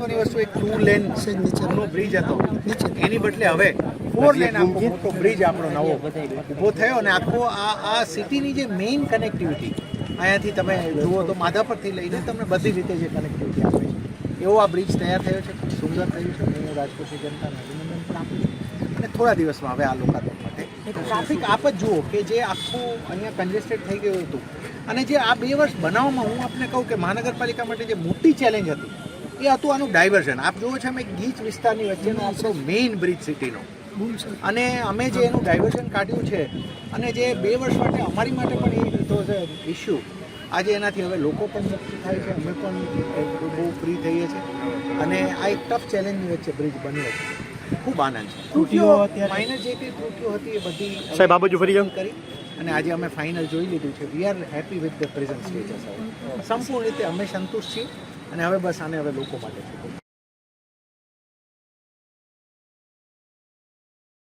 મહત્વની વસ્તુ એક 2 લેન નો બ્રિજ હતો, એની બદલે હવે 4 લેન આખો મોટો બ્રિજ આપણો નવો ઊભો થયો અને આખો આ સિટીની જે મેઇન કનેક્ટિવિટી અહીંયાથી તમે જુઓ તો માધાપરથી લઈને તમને બધી રીતે જે કનેક્ટિવિટી આપે છે એવો આ બ્રિજ તૈયાર થયો છે. ખૂબ સુંદર થયું છે. હું રાજકોટની જનતાને અભિનંદન પણ આપું છું અને થોડા દિવસમાં હવે આ લોકાર્પણ માટે ટ્રાફિક આપ જ જુઓ કે જે આખું અહીંયા કન્જેસ્ટેડ થઈ ગયું હતું અને જે આ 2 વર્ષ બનાવવામાં હું આપને કહું કે મહાનગરપાલિકા માટે જે મોટી ચેલેન્જ હતી એ હતું આનું ડાયવર્ઝન. આપ જુઓ છો અમે ગીચ વિસ્તારની વચ્ચેનો આપણો મેઇન બ્રિજ સિટીનો અને અમે જે એનું ડાયવર્ઝન કાઢ્યું છે અને જે 2 વર્ષ માટે અમારી માટે પણ એ તો ઇસ્યુ આજે એનાથી હવે લોકો પણ મુક્ત થાય છે, અમે પણ બહુ ફ્રી થઈએ છીએ અને આ એક ટફ ચેલેન્જની વચ્ચે બ્રિજ બન્યો છે. ખૂબ આનંદ છે. ત્રુટીઓ માઇનર જે કંઈ ત્રુટીઓ હતી એ બધી સાહેબ આ બાજુ ફરી જાઓ કરી અને આજે અમે ફાઇનલ જોઈ લીધું છે. We are happy with the present status. હવે સંપૂર્ણ રીતે અમે સંતુષ્ટ છીએ અને હવે બસ આને હવે લોકો માટે છે.